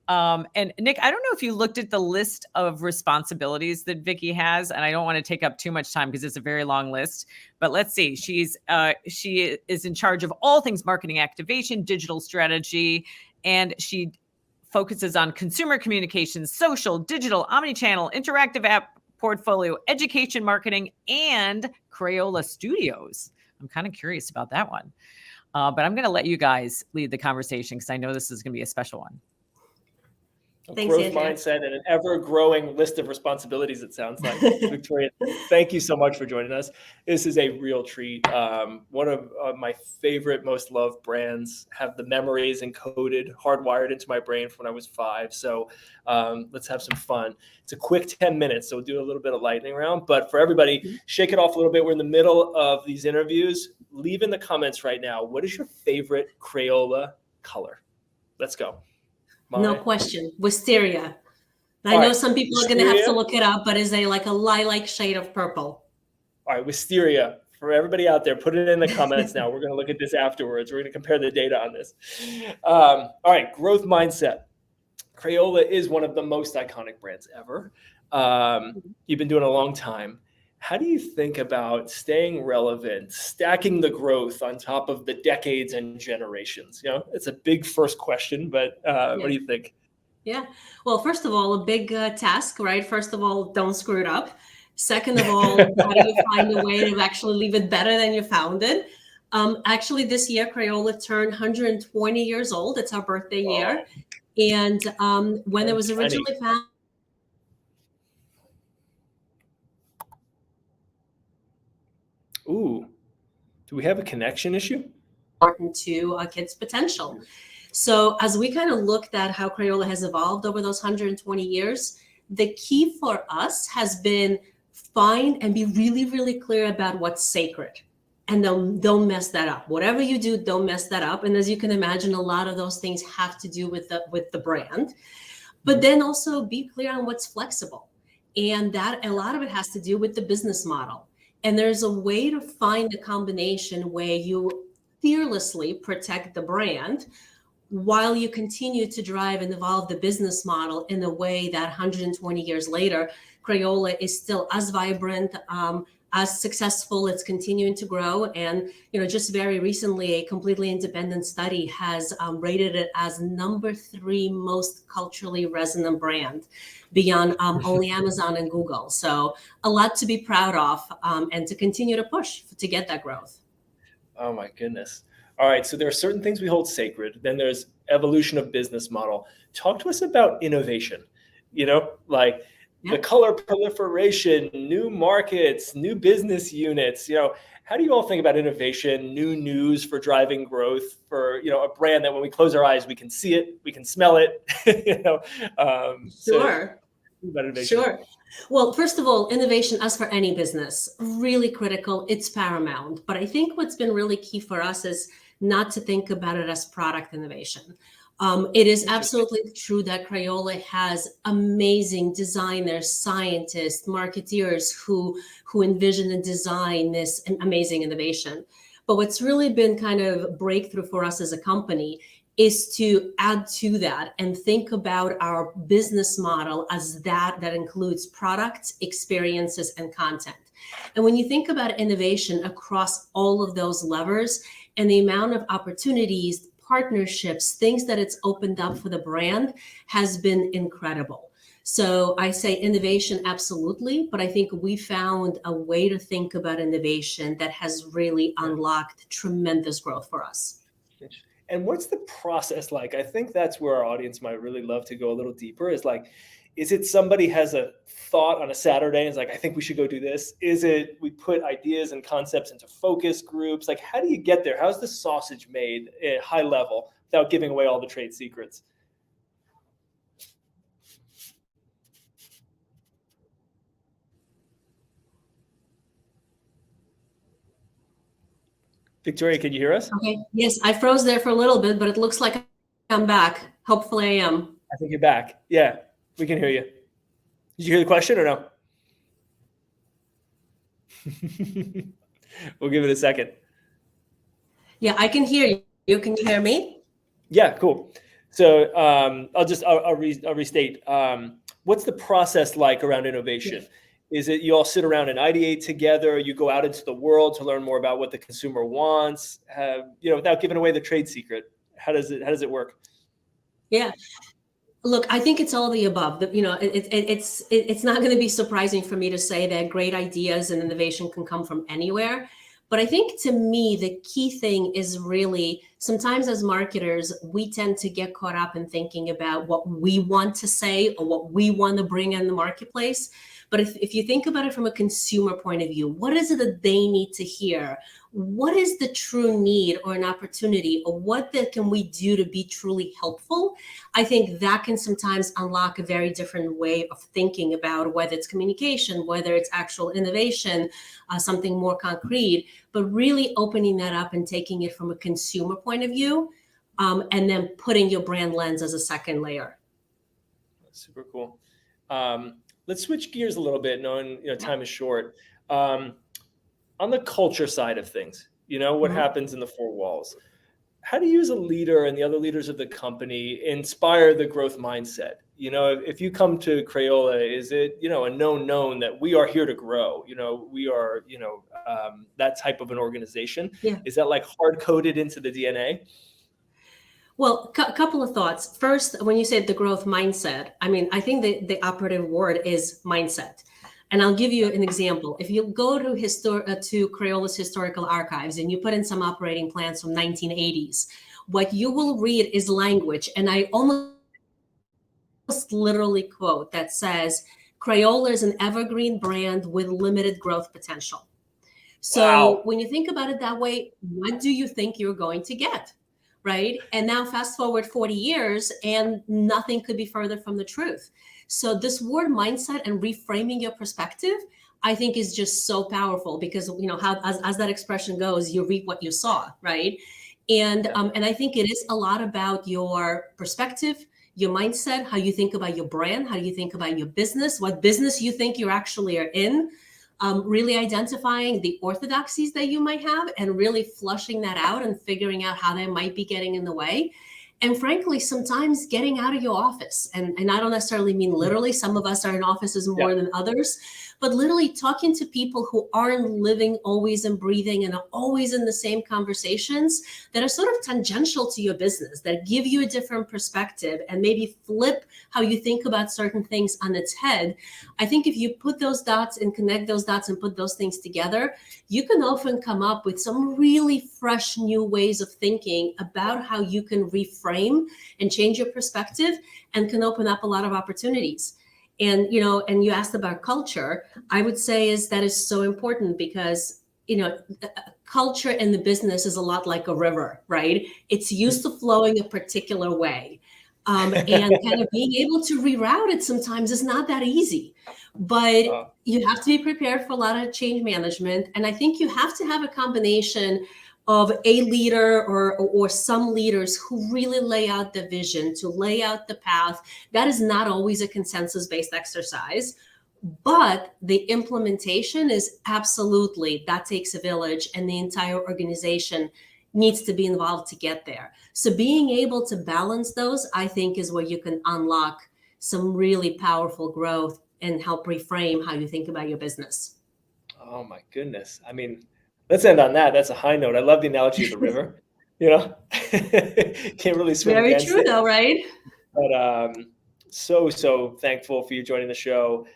And Nick, I don't know if you looked at the list of responsibilities that Vicky has, and I don't want to take up too much time because it's a very long list, but let's see. She is in charge of all things marketing activation, digital strategy, and she focuses on consumer communications, social, digital, omnichannel, interactive app portfolio, education marketing, and Crayola Studios. I'm kind of curious about that one. But I'm going to let you guys lead the conversation because I know this is going to be a special one. A Thanks, growth Andrea. mindset and an ever-growing list of responsibilities, it sounds like. Victoria, thank you so much for joining us. This is a real treat. One of my favorite, most loved brands, have the memories encoded, hardwired into my brain from when I was 5. So let's have some fun. It's a quick 10 minutes, so we'll do a little bit of lightning round. But for everybody, shake it off a little bit. We're in the middle of these interviews. Leave in the comments right now, what is your favorite Crayola color? Let's go. No question. Wisteria. I All know right. some people are going to have to Wisteria. look it up, but is like a lilac shade of purple. All right, Wisteria. For everybody out there, put it in the comments now. We're going to look at this afterwards. We're going to compare the data on this. All right, growth mindset. Crayola is one of the most iconic brands ever. You've been doing it a long time. How do you think about staying relevant, stacking the growth on top of the decades and generations? You know, it's a big first question, but what do you think? Yeah. Well, first of all, a big task, right? First of all, don't screw it up. Second of all, how do you find a way to actually leave it better than you found it? Actually, this year, Crayola turned 120 years old. It's our birthday year. And when it was originally founded, Ooh, do we have a connection issue? important to kids' potential. So as we kind of looked at how Crayola has evolved over those 120 years, the key for us has been find and be really, really clear about what's sacred. And don't mess that up. Whatever you do, don't mess that up. And as you can imagine, a lot of those things have to do with the brand. But then also be clear on what's flexible. And that a lot of it has to do with the business model. And there's a way to find a combination where you fearlessly protect the brand while you continue to drive and evolve the business model in a way that 120 years later, Crayola is still as vibrant, as successful. It's continuing to grow. And, you know, just very recently, a completely independent study has rated it as #3 most culturally resonant brand beyond only Amazon and Google. So a lot to be proud of and to continue to push to get that growth. Oh my goodness. All right, so there are certain things we hold sacred. Then there's evolution of business model. Talk to us about innovation. You know, like the color proliferation, new markets, new business units. You know, how do you all think about innovation, new news for driving growth for, you know, a brand that when we close our eyes, we can see it, we can smell it, you know? Sure. About innovation. Sure. Well, first of all, innovation, as for any business, really critical. It's paramount. But I think what's been really key for us is not to think about it as product innovation. It is absolutely true that Crayola has amazing designers, scientists, marketeers who envision and design this amazing innovation. But what's really been kind of breakthrough for us as a company is to add to that and think about our business model as that includes products, experiences, and content. And when you think about innovation across all of those levers and the amount of opportunities, partnerships, things that it's opened up for the brand has been incredible. So I say innovation, absolutely, but I think we found a way to think about innovation that has really unlocked tremendous growth for us. And what's the process like? I think that's where our audience might really love to go a little deeper, is like, is it somebody has a thought on a Saturday and is like, I think we should go do this? Is it we put ideas and concepts into focus groups? Like, how do you get there? How's the sausage made at high level without giving away all the trade secrets? Victoria, can you hear us? Okay. Yes, I froze there for a little bit, but it looks like I'm back. Hopefully I am. I think you're back. Yeah, we can hear you. Did you hear the question or no? We'll give it a second. Yeah, I can hear you. Can you hear me? Yeah, cool. So I'll restate. What's the process like around innovation? Is it you all sit around and ideate together? You go out into the world to learn more about what the consumer wants, you know, without giving away the trade secret? How does it work? Yeah. Look, I think it's all of the above. You know, it's not going to be surprising for me to say that great ideas and innovation can come from anywhere. But I think to me, the key thing is really sometimes as marketers, we tend to get caught up in thinking about what we want to say or what we want to bring in the marketplace. But if you think about it from a consumer point of view, what is it that they need to hear? What is the true need or an opportunity, or what can we do to be truly helpful? I think that can sometimes unlock a very different way of thinking about whether it's communication, whether it's actual innovation, something more concrete, but really opening that up and taking it from a consumer point of view, and then putting your brand lens as a second layer. That's super cool. Let's switch gears a little bit, knowing time is short. On the culture side of things, what happens in the four walls. How do you as a leader and the other leaders of the company inspire the growth mindset? If you come to Crayola, is it, a known that we are here to grow? We are, that type of an organization. Yeah. Is that like hard coded into the DNA? Well, a couple of thoughts. First, when you said the growth mindset, I think the operative word is mindset. And I'll give you an example. If you go to Crayola's historical archives and you put in some operating plans from 1980s, what you will read is language. And I almost literally quote that says, Crayola is an evergreen brand with limited growth potential. So When you think about it that way, what do you think you're going to get? Right? And now fast forward 40 years and nothing could be further from the truth. So this word mindset and reframing your perspective, I think is just so powerful because, how, as that expression goes, you reap what you saw, right? And I think it is a lot about your perspective, your mindset, how you think about your brand, how you think about your business, what business you think you actually are in. Really identifying the orthodoxies that you might have and really flushing that out and figuring out how they might be getting in the way. And frankly, sometimes getting out of your office. And I don't necessarily mean literally. Some of us are in offices more than others. But literally talking to people who aren't living always and breathing and are always in the same conversations that are sort of tangential to your business, that give you a different perspective and maybe flip how you think about certain things on its head. I think if you put those dots and connect those dots and put those things together, you can often come up with some really fresh new ways of thinking about how you can reframe and change your perspective and can open up a lot of opportunities. And, and you asked about culture, I would say that is so important because, culture in the business is a lot like a river, right? It's used to flowing a particular way. And kind of being able to reroute it sometimes is not that easy. But you have to be prepared for a lot of change management. And I think you have to have a combination of a leader or some leaders who really lay out the vision, to lay out the path. That is not always a consensus-based exercise, but the implementation is absolutely, that takes a village, and the entire organization needs to be involved to get there. So being able to balance those, I think, is where you can unlock some really powerful growth and help reframe how you think about your business. Oh my goodness. Let's end on that. That's a high note. I love the analogy of the river. Can't really swim Very against true, it. though, right? But so thankful for you joining the show.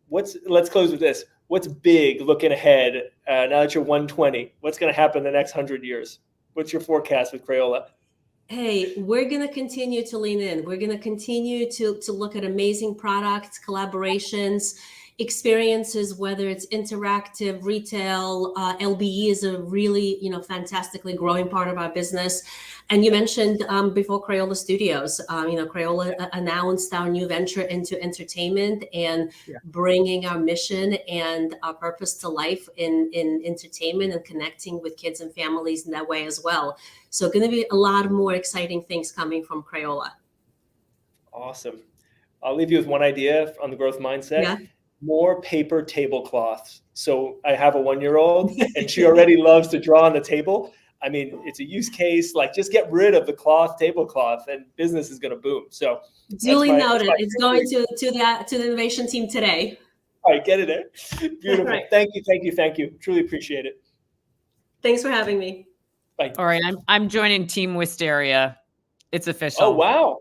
Let's close with this. What's big looking ahead now that you're 120? What's going to happen in the next 100 years? What's your forecast with Crayola? Hey, we're going to continue to lean in. We're going to continue to look at amazing products, collaborations, experiences, whether it's interactive, retail. LBE is a really, fantastically growing part of our business. And you mentioned before Crayola Studios, Crayola announced our new venture into entertainment and bringing our mission and our purpose to life in entertainment and connecting with kids and families in that way as well. So going to be a lot more exciting things coming from Crayola. Awesome. I'll leave you with one idea on the growth mindset. Yeah. More paper tablecloths. So I have a 1-year-old and she already loves to draw on the table. It's a use case, like just get rid of the tablecloth and business is going to boom. So duly noted. It's going to the innovation team today. All right, get it there. Beautiful. Right. Thank you. Truly appreciate it. Thanks for having me. Bye. All right, I'm joining Team Wisteria. It's official. Oh wow!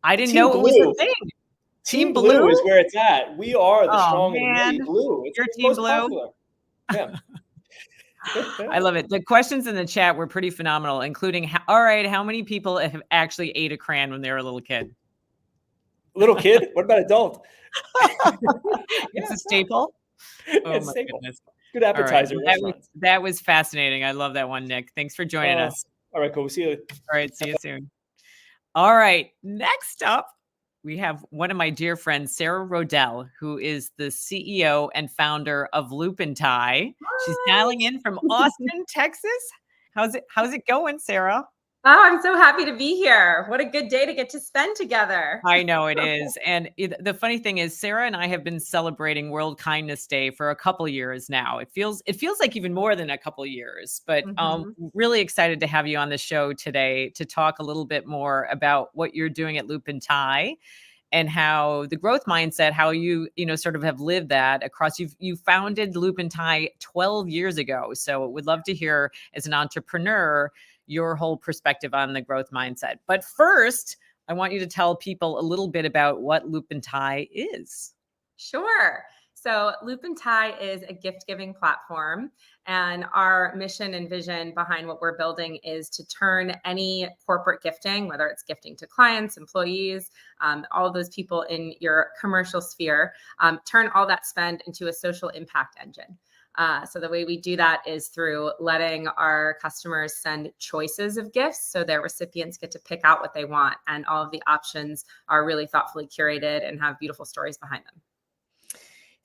I didn't Team know Blue. it was a thing. Team Blue is where it's at. We are the strong and mighty blue. You're Team Blue. Popular. Yeah. I love it. The questions in the chat were pretty phenomenal, including, all right, how many people have actually ate a crayon when they were a little kid? Little kid? What about adult? It's a staple. Oh It's my staple. goodness. Good All right. appetizer. That was fascinating. I love that one, Nick. Thanks for joining us. All right, cool. We'll see you. All right. See you soon. All right. Next up, we have one of my dear friends, Sarah Rodell, who is the CEO and founder of Loop and Tie. She's dialing in from Austin, Texas. How's it going, Sarah? Oh, I'm so happy to be here. What a good day to get to spend together. I know it is. And the funny thing is, Sarah and I have been celebrating World Kindness Day for a couple years now. It feels like even more than a couple years, but really excited to have you on the show today to talk a little bit more about what you're doing at Loop and Tie and how the growth mindset, how you sort of have lived that across. You founded Loop and Tie 12 years ago. So would love to hear, as an entrepreneur, your whole perspective on the growth mindset. But first, I want you to tell people a little bit about what Loop and Tie is. Sure. So Loop and Tie is a gift-giving platform, and our mission and vision behind what we're building is to turn any corporate gifting, whether it's gifting to clients, employees, all of those people in your commercial sphere, turn all that spend into a social impact engine. So the way we do that is through letting our customers send choices of gifts so their recipients get to pick out what they want. And all of the options are really thoughtfully curated and have beautiful stories behind them.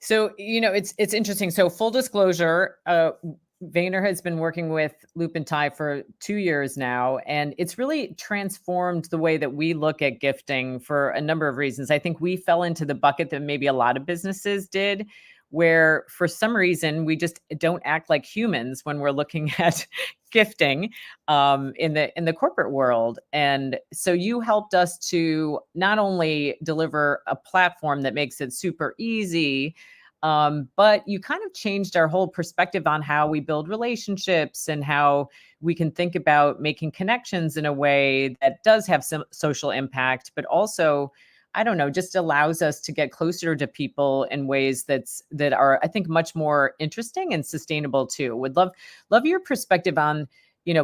So, it's interesting. So full disclosure, Vayner has been working with Loop and Tie for 2 years now, and it's really transformed the way that we look at gifting for a number of reasons. I think we fell into the bucket that maybe a lot of businesses did, where for some reason we just don't act like humans when we're looking at gifting in the corporate world. And so you helped us to not only deliver a platform that makes it super easy, but you kind of changed our whole perspective on how we build relationships and how we can think about making connections in a way that does have some social impact, but also, I don't know, just allows us to get closer to people in ways that are, I think, much more interesting and sustainable too. Would love your perspective on,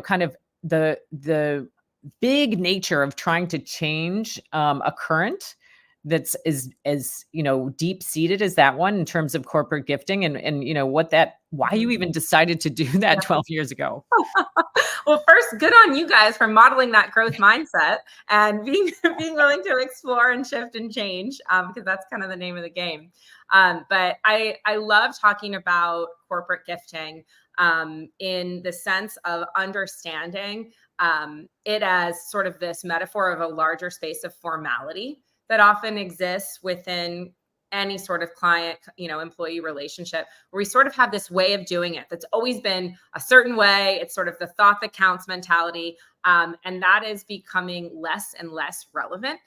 kind of the big nature of trying to change a current that's as deep seated as that one in terms of corporate gifting and why you even decided to do that 12 years ago. Well, first, good on you guys for modeling that growth mindset and being willing to explore and shift and change, because that's kind of the name of the game. But I love talking about corporate gifting in the sense of understanding it as sort of this metaphor of a larger space of formality that often exists within any sort of client, employee relationship, where we sort of have this way of doing it that's always been a certain way. It's sort of the thought that counts mentality. And that is becoming less and less relevant.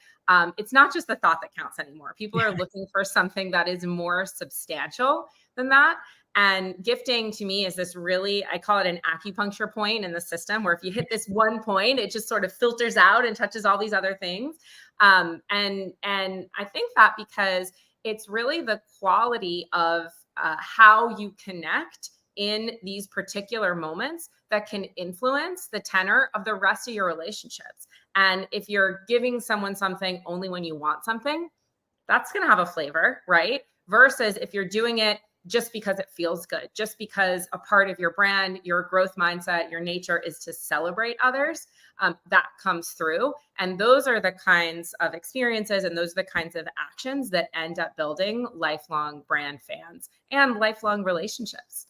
It's not just the thought that counts anymore. People are looking for something that is more substantial than that. And gifting to me is this really, I call it an acupuncture point in the system, where if you hit this one point, it just sort of filters out and touches all these other things. And I think that because it's really the quality of how you connect in these particular moments that can influence the tenor of the rest of your relationships. And if you're giving someone something only when you want something, that's going to have a flavor, right? Versus if you're doing it just because it feels good, just because a part of your brand, your growth mindset, your nature is to celebrate others, that comes through. And those are the kinds of experiences and those are the kinds of actions that end up building lifelong brand fans and lifelong relationships.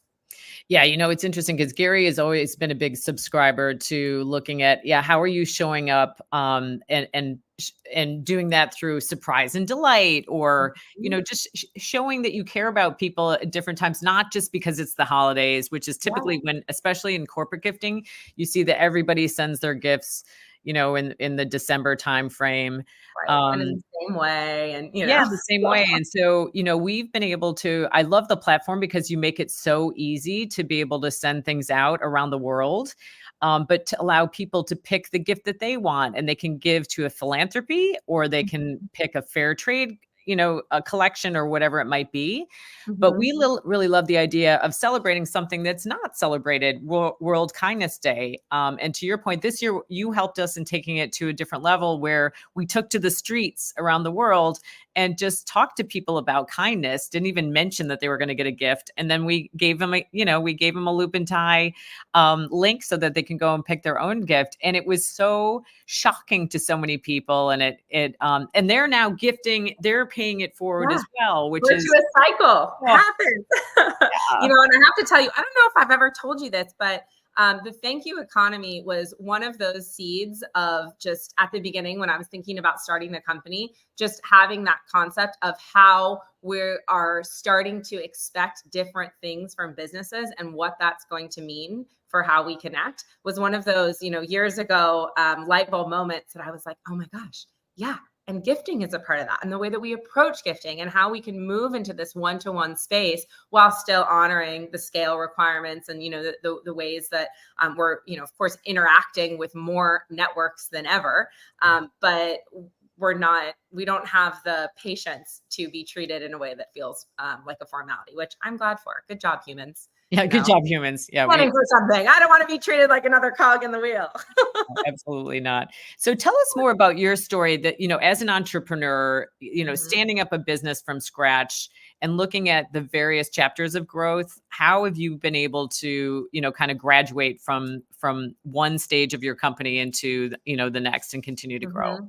Yeah, it's interesting because Gary has always been a big subscriber to looking at, how are you showing up and doing that through surprise and delight, or, just showing that you care about people at different times, not just because it's the holidays, which is typically when, especially in corporate gifting, you see that everybody sends their gifts, in the December timeframe. Right. And in the same way. And, the same way. And so, we've been able to, I love the platform because you make it so easy to be able to send things out around the world, but to allow people to pick the gift that they want, and they can give to a philanthropy, or they can pick a fair trade, a collection or whatever it might be. But we really love the idea of celebrating something that's not celebrated, World Kindness Day. And to your point, this year you helped us in taking it to a different level where we took to the streets around the world and just talked to people about kindness, didn't even mention that they were going to get a gift. And then we gave them a loop and tie link so that they can go and pick their own gift. And it was so shocking to so many people. And and they're now gifting, they're paying it forward as well, which is a cycle happens. And I have to tell you, I don't know if I've ever told you this, but the thank you economy was one of those seeds of just at the beginning when I was thinking about starting the company, just having that concept of how we are starting to expect different things from businesses and what that's going to mean for how we connect was one of those, years ago, light bulb moments that I was like, oh my gosh, yeah. And gifting is a part of that, and the way that we approach gifting and how we can move into this one-to-one space while still honoring the scale requirements and, the ways that we're, of course, interacting with more networks than ever. But we don't have the patience to be treated in a way that feels like a formality, which I'm glad for. Good job, humans. Yeah, good job, humans. Yeah, planning for something. I don't want to be treated like another cog in the wheel. Absolutely not. So tell us more about your story that, as an entrepreneur, standing up a business from scratch and looking at the various chapters of growth. How have you been able to, kind of graduate from one stage of your company into, the next and continue to grow?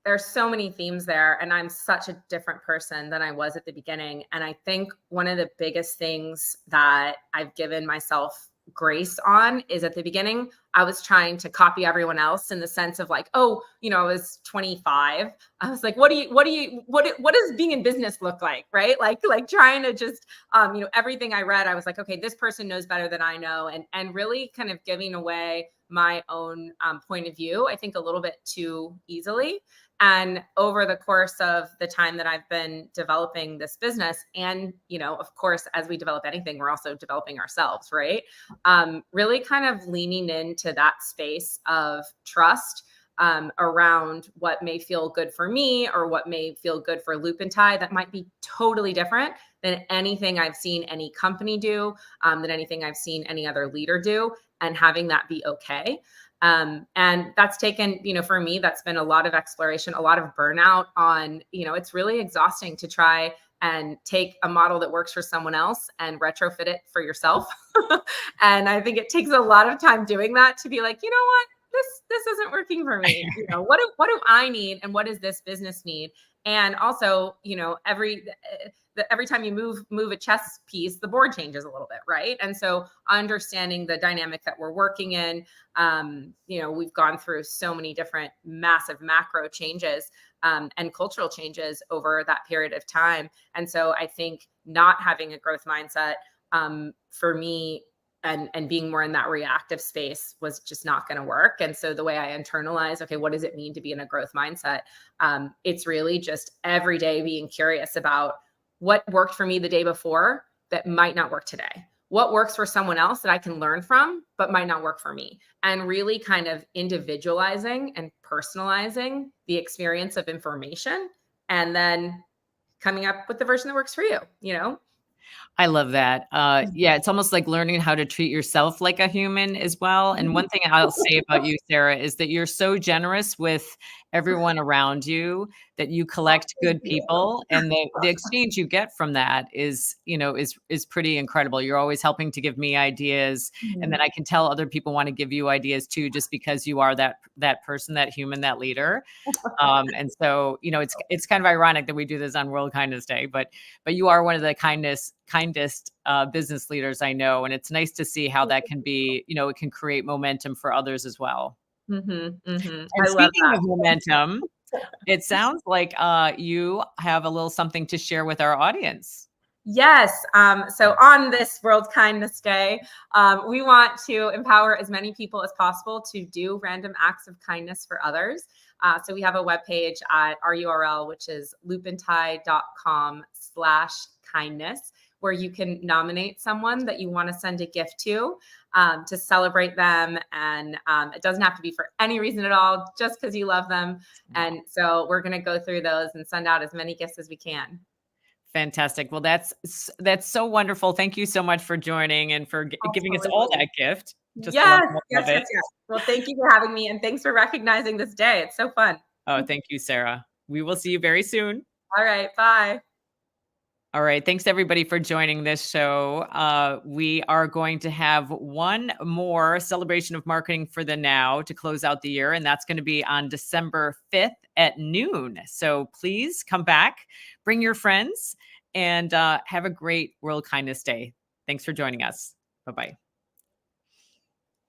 There's so many themes there, and I'm such a different person than I was at the beginning. And I think one of the biggest things that I've given myself grace on is at the beginning, I was trying to copy everyone else in the sense of like, I was 25. I was like, what does being in business look like? Right. Like trying to just, everything I read, I was like, okay, this person knows better than I know. And really kind of giving away my own point of view, I think a little bit too easily. And over the course of the time that I've been developing this business, and, of course, as we develop anything, we're also developing ourselves, right? Really kind of leaning into that space of trust around what may feel good for me or what may feel good for Loop and Tie that might be totally different than anything I've seen any company do, than anything I've seen any other leader do, and having that be okay. And that's taken, for me, that's been a lot of exploration, a lot of burnout on, it's really exhausting to try and take a model that works for someone else and retrofit it for yourself. And I think it takes a lot of time doing that to be like, you know what, this isn't working for me. What do I need? And what does this business need? And also, every time you move a chess piece, the board changes a little bit, right? And so understanding the dynamic that we're working in, we've gone through so many different massive macro changes and cultural changes over that period of time. And so I think not having a growth mindset for me and being more in that reactive space was just not going to work. And so the way I internalize, okay, what does it mean to be in a growth mindset? It's really just every day being curious about what worked for me the day before that might not work today. What works for someone else that I can learn from, but might not work for me. And really kind of individualizing and personalizing the experience of information and then coming up with the version that works for you, I love that. Yeah, it's almost like learning how to treat yourself like a human as well. And one thing I'll say about you, Sarah, is that you're so generous with everyone around you that you collect good people, and the exchange you get from that is pretty incredible. You're always helping to give me ideas, and then I can tell other people want to give you ideas too, just because you are that person, that human, that leader. And so it's kind of ironic that we do this on World Kindness Day, but you are one of the kindest business leaders I know, and it's nice to see how that can be. It can create momentum for others as well. And speaking of momentum, it sounds like you have a little something to share with our audience. Yes. So on this World Kindness Day, we want to empower as many people as possible to do random acts of kindness for others. So we have a webpage at our URL, which is loopandtie.com/kindness, where you can nominate someone that you want to send a gift to celebrate them. And it doesn't have to be for any reason at all, just because you love them. And so we're going to go through those and send out as many gifts as we can. Fantastic. Well, that's so wonderful. Thank you so much for joining and for giving us all that gift. Just Yes. love it. Well, thank you for having me, and thanks for recognizing this day. It's so fun. Oh, thank you, Sarah. We will see you very soon. All right. Bye. All right. Thanks everybody for joining this show. We are going to have one more celebration of marketing for the now to close out the year. And that's going to be on December 5th at noon. So please come back, bring your friends, and have a great World Kindness Day. Thanks for joining us. Bye-bye.